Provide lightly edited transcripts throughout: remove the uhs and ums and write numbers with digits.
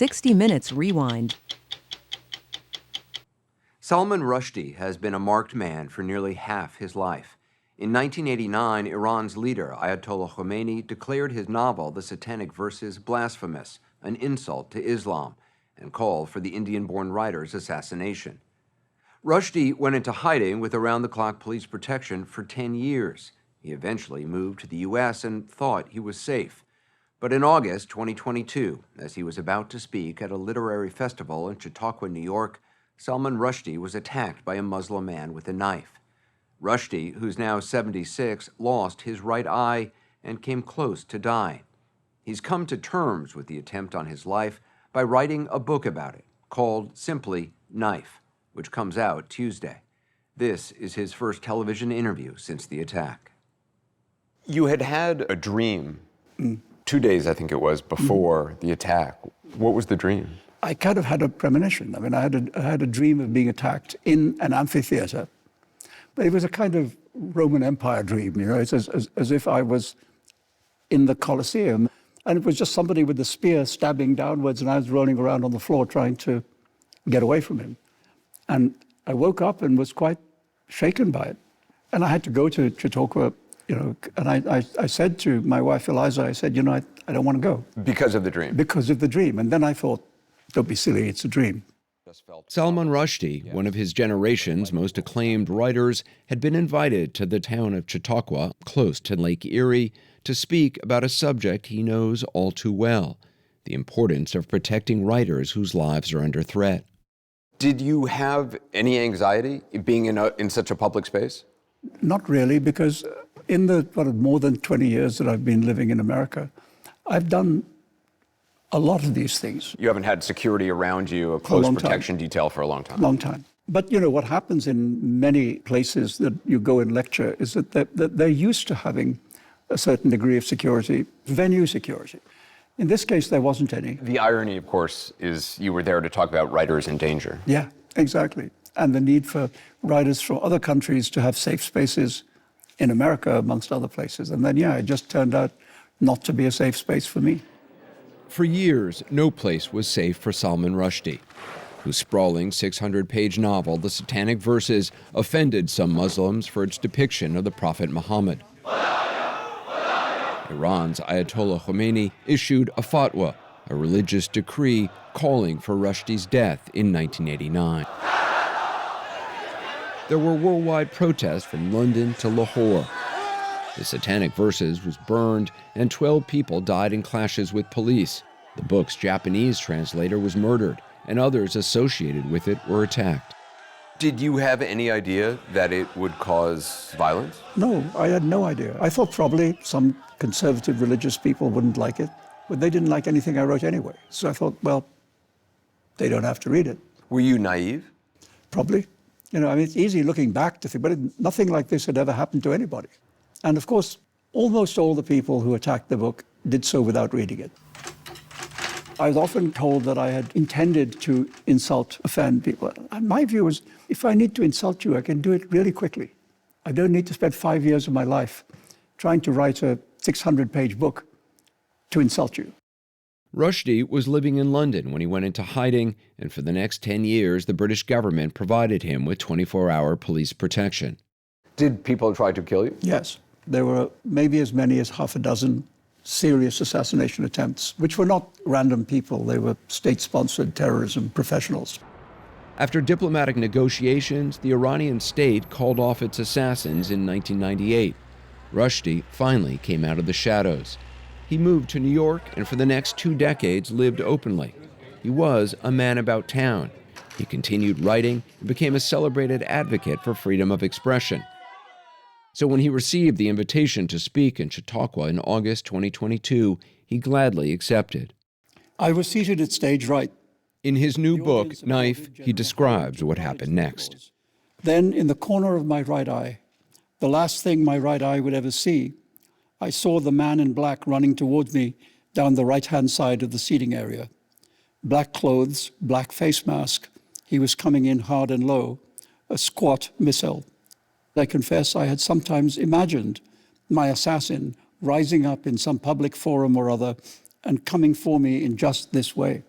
60 Minutes Rewind. Salman Rushdie has been a marked man for nearly half his life. In 1989, Iran's leader, Ayatollah Khomeini, declared his novel, The Satanic Verses, blasphemous, an insult to Islam, and called for the Indian-born writer's assassination. Rushdie went into hiding with around-the-clock police protection for 10 years. He eventually moved to the U.S. and thought he was safe. But in August 2022, as he was about to speak at a literary festival in Chautauqua, New York, Salman Rushdie was attacked by a Muslim man with a knife. Rushdie, who's now 76, lost his right eye and came close to die. He's come to terms with the attempt on his life by writing a book about it, called simply Knife, which comes out Tuesday. This is his first television interview since the attack. You had a dream 2 days, I think it was, before the attack. What was the dream? I kind of had a premonition. I mean, I had a dream of being attacked in an amphitheater. But it was a kind of Roman Empire dream, you know. It's as if I was in the Colosseum. And it was just somebody with a spear stabbing downwards, and I was rolling around on the floor trying to get away from him. And I woke up and was quite shaken by it. And I had to go to Chautauqua, you know, and I said to my wife, Eliza, I said, you know, I don't want to go. Because of the dream? Because of the dream. And then I thought, don't be silly, it's a dream. Salman Rushdie, one of his generation's most acclaimed writers, had been invited to the town of Chautauqua, close to Lake Erie, to speak about a subject he knows all too well, the importance of protecting writers whose lives are under threat. Did you have any anxiety being in such a public space? Not really, because in the more than 20 years that I've been living in America, I've done a lot of these things. You haven't had security around you, a close protection detail for a long time. Long time. But, you know, what happens in many places that you go and lecture is that they're used to having a certain degree of security, venue security. In this case, there wasn't any. The irony, of course, is you were there to talk about writers in danger. Yeah, exactly. And the need for writers from other countries to have safe spaces in America, amongst other places. And then, yeah, it just turned out not to be a safe space for me. For years, no place was safe for Salman Rushdie, whose sprawling 600-page novel, The Satanic Verses, offended some Muslims for its depiction of the Prophet Muhammad. Iran's Ayatollah Khomeini issued a fatwa, a religious decree calling for Rushdie's death in 1989. There were worldwide protests from London to Lahore. The Satanic Verses was burned, and 12 people died in clashes with police. The book's Japanese translator was murdered, and others associated with it were attacked. Did you have any idea that it would cause violence? No, I had no idea. I thought probably some conservative religious people wouldn't like it, but they didn't like anything I wrote anyway. So I thought, well, they don't have to read it. Were you naive? Probably. You know, I mean, it's easy looking back to think, but nothing like this had ever happened to anybody. And of course, almost all the people who attacked the book did so without reading it. I was often told that I had intended to insult, offend people. And my view was, if I need to insult you, I can do it really quickly. I don't need to spend 5 years of my life trying to write a 600-page book to insult you. Rushdie was living in London when he went into hiding, and for the next 10 years, the British government provided him with 24-hour police protection. Did people try to kill you? Yes. There were maybe as many as half a dozen serious assassination attempts, which were not random people. They were state-sponsored terrorism professionals. After diplomatic negotiations, the Iranian state called off its assassins in 1998. Rushdie finally came out of the shadows. He moved to New York and for the next 2 decades lived openly. He was a man about town. He continued writing and became a celebrated advocate for freedom of expression. So when he received the invitation to speak in Chautauqua in August 2022, he gladly accepted. I was seated at stage right. In his new book, Knife, he describes what happened next. Then, in the corner of my right eye, the last thing my right eye would ever see, I saw the man in black running towards me down the right-hand side of the seating area. Black clothes, black face mask. He was coming in hard and low, a squat missile. I confess I had sometimes imagined my assassin rising up in some public forum or other and coming for me in just this way.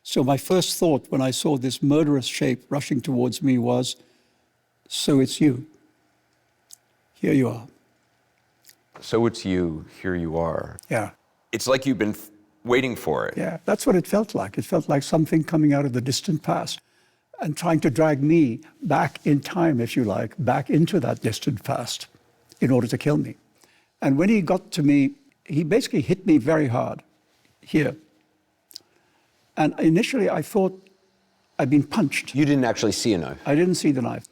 So my first thought when I saw this murderous shape rushing towards me was, so it's you. Here you are. So it's you, here you are. Yeah. It's like you've been waiting for it. Yeah, that's what it felt like. It felt like something coming out of the distant past and trying to drag me back in time, if you like, back into that distant past in order to kill me. And when he got to me, he basically hit me very hard here. And initially I thought I'd been punched. You didn't actually see a knife. I didn't see the knife.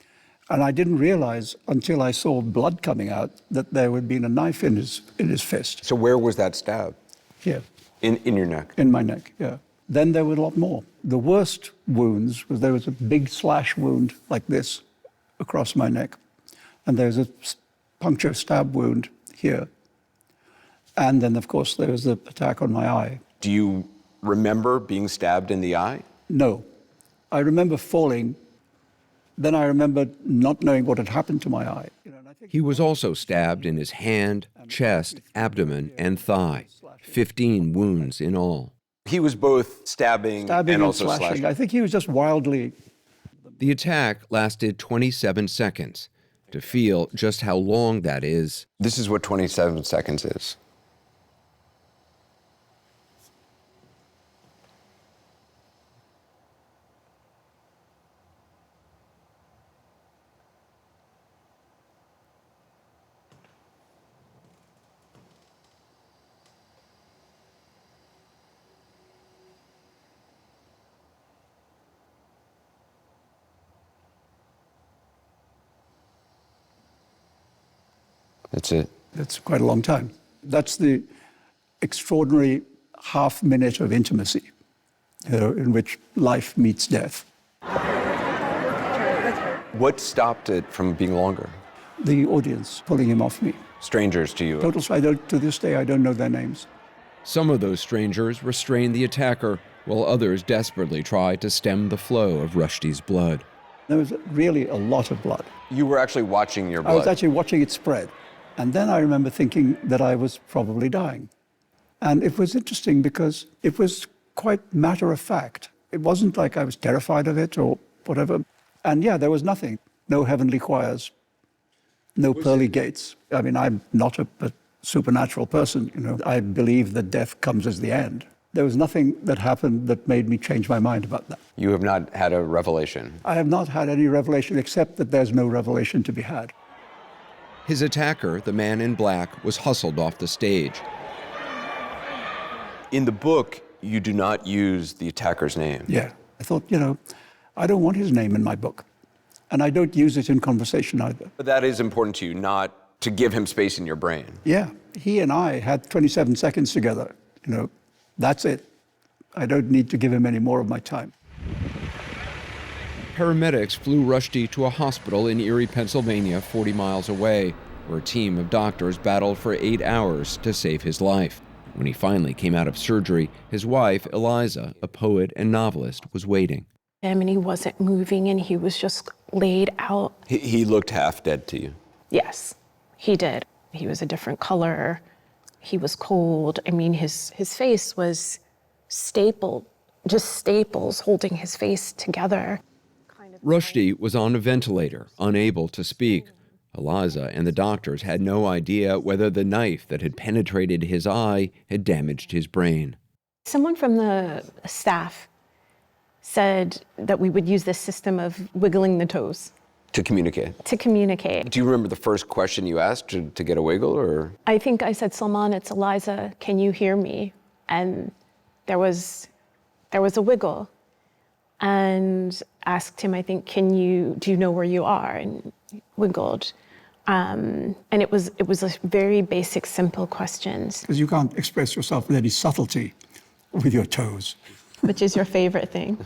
And I didn't realize until I saw blood coming out that there had been a knife in his fist. So where was that stab? Here. In your neck? In my neck, yeah. Then there were a lot more. The worst wounds was there was a big slash wound like this across my neck. And there was a puncture stab wound here. And then, of course, there was the attack on my eye. Do you remember being stabbed in the eye? No. I remember falling. Then I remember not knowing what had happened to my eye. He was also stabbed in his hand, chest, abdomen, and thigh. 15 wounds in all. He was both stabbing and also slashing. I think he was just wildly... The attack lasted 27 seconds. To feel just how long that is, This is what 27 seconds is. That's it. That's quite a long time. That's the extraordinary half minute of intimacy, in which life meets death. What stopped it from being longer? The audience pulling him off me. Strangers to you? To this day, I don't know their names. some of those strangers restrained the attacker, while others desperately tried to stem the flow of Rushdie's blood. There was really a lot of blood. You were actually watching your blood? I was actually watching it spread. And then I remember thinking that I was probably dying. And it was interesting because it was quite matter of fact. It wasn't like I was terrified of it or whatever. And yeah, there was nothing. No heavenly choirs, no pearly gates. I mean, I'm not a supernatural person, you know. I believe that death comes as the end. There was nothing that happened that made me change my mind about that. You have not had a revelation? I have not had any revelation except that there's no revelation to be had. His attacker, the man in black, was hustled off the stage. In the book, you do not use the attacker's name. Yeah. I thought, you know, I don't want his name in my book. And I don't use it in conversation either. But that is important to you, not to give him space in your brain. Yeah. He and I had 27 seconds together. You know, that's it. I don't need to give him any more of my time. Paramedics flew Rushdie to a hospital in Erie, Pennsylvania, 40 miles away, where a team of doctors battled for 8 hours to save his life. When he finally came out of surgery, his wife, Eliza, a poet and novelist, was waiting. And he wasn't moving, and he was just laid out. He looked half dead to you? Yes, he did. He was a different color. He was cold. I mean, his face was stapled, just staples holding his face together. Rushdie was on a ventilator, unable to speak. Eliza and the doctors had no idea whether the knife that had penetrated his eye had damaged his brain. Someone from the staff said that we would use this system of wiggling the toes. To communicate? To communicate. Do you remember the first question you asked to get a wiggle, or? I think I said, Salman, it's Eliza, can you hear me? And there was a wiggle. And asked him, I think, do you know where you are? And he wiggled. And it was a very basic, simple questions. Because you can't express yourself with any subtlety with your toes. Which is your favorite thing.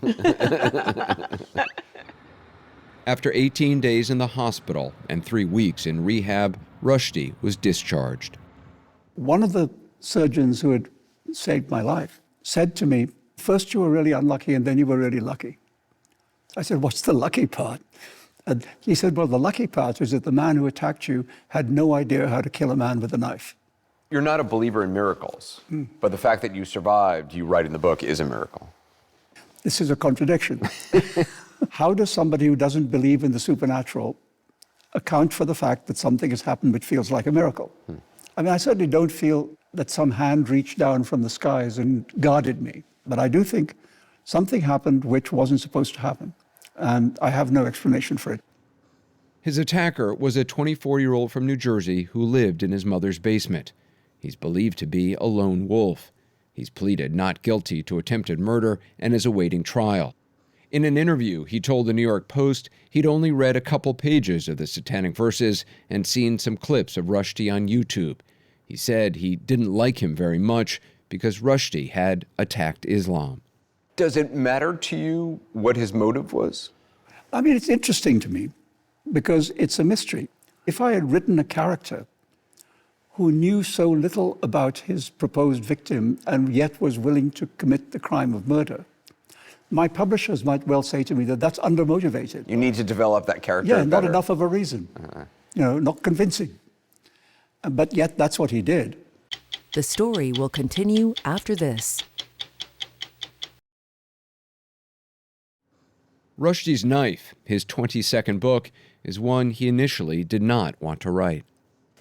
After 18 days in the hospital and 3 weeks in rehab, Rushdie was discharged. One of the surgeons who had saved my life said to me, first you were really unlucky and then you were really lucky. I said, what's the lucky part? And he said, well, the lucky part is that the man who attacked you had no idea how to kill a man with a knife. You're not a believer in miracles, but the fact that you survived, you write in the book, is a miracle. This is a contradiction. How does somebody who doesn't believe in the supernatural account for the fact that something has happened which feels like a miracle? I mean, I certainly don't feel that some hand reached down from the skies and guarded me, but I do think something happened which wasn't supposed to happen, and I have no explanation for it. His attacker was a 24-year-old from New Jersey who lived in his mother's basement. He's believed to be a lone wolf. He's pleaded not guilty to attempted murder and is awaiting trial. In an interview, he told the New York Post he'd only read a couple pages of the satanic verses and seen some clips of Rushdie on YouTube. He said he didn't like him very much because Rushdie had attacked Islam. Does it matter to you what his motive was? I mean, it's interesting to me because it's a mystery. If I had written a character who knew so little about his proposed victim and yet was willing to commit the crime of murder, my publishers might well say to me that that's undermotivated. You need to develop that character Yeah, not better. enough of a reason. Not convincing. But yet that's what he did. The story will continue after this. Rushdie's Knife, his 22nd book, is one he initially did not want to write.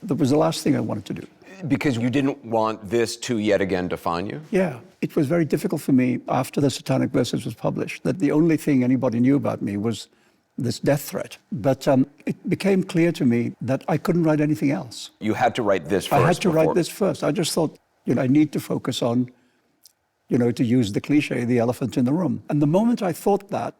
That was the last thing I wanted to do. Because you didn't want this to yet again define you? Yeah, it was very difficult for me after the Satanic Verses was published, that the only thing anybody knew about me was this death threat. But it became clear to me that I couldn't write anything else. You had to write this first. I had to write this first. I just thought, I need to focus on, to use the cliche, the elephant in the room. And the moment I thought that,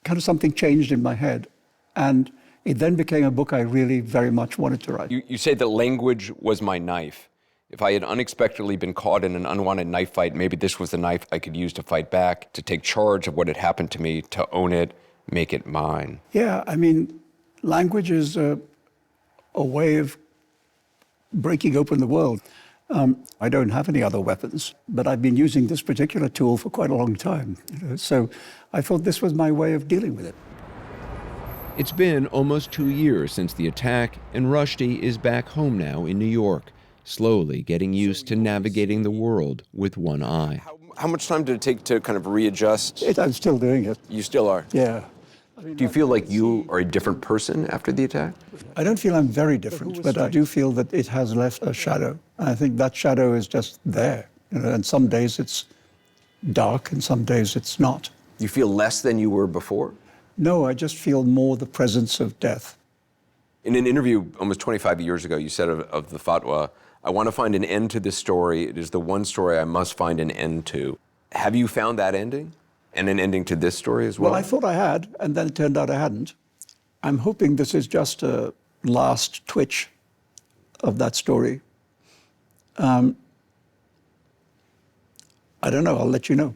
kind of something changed in my head. And it then became a book I really very much wanted to write. You say that language was my knife. If I had unexpectedly been caught in an unwanted knife fight, maybe this was the knife I could use to fight back, to take charge of what had happened to me, to own it, make it mine. Yeah, I mean, language is a way of breaking open the world. I don't have any other weapons, but I've been using this particular tool for quite a long time. So I thought this was my way of dealing with it. It's been almost 2 years since the attack, and Rushdie is back home now in New York, slowly getting used to navigating the world with one eye. How much time did it take to kind of readjust? I'm still doing it. You still are? Yeah. Do you feel like you are a different person after the attack? I don't feel I'm very different, but I do feel that it has left a shadow. I think that shadow is just there. And some days it's dark and some days it's not. You feel less than you were before? No, I just feel more the presence of death. In an interview almost 25 years ago, you said of the fatwa, I want to find an end to this story. It is the one story I must find an end to. Have you found that ending? And an ending to this story as well? Well, I thought I had, and then it turned out I hadn't. I'm hoping this is just a last twitch of that story. I don't know, I'll let you know.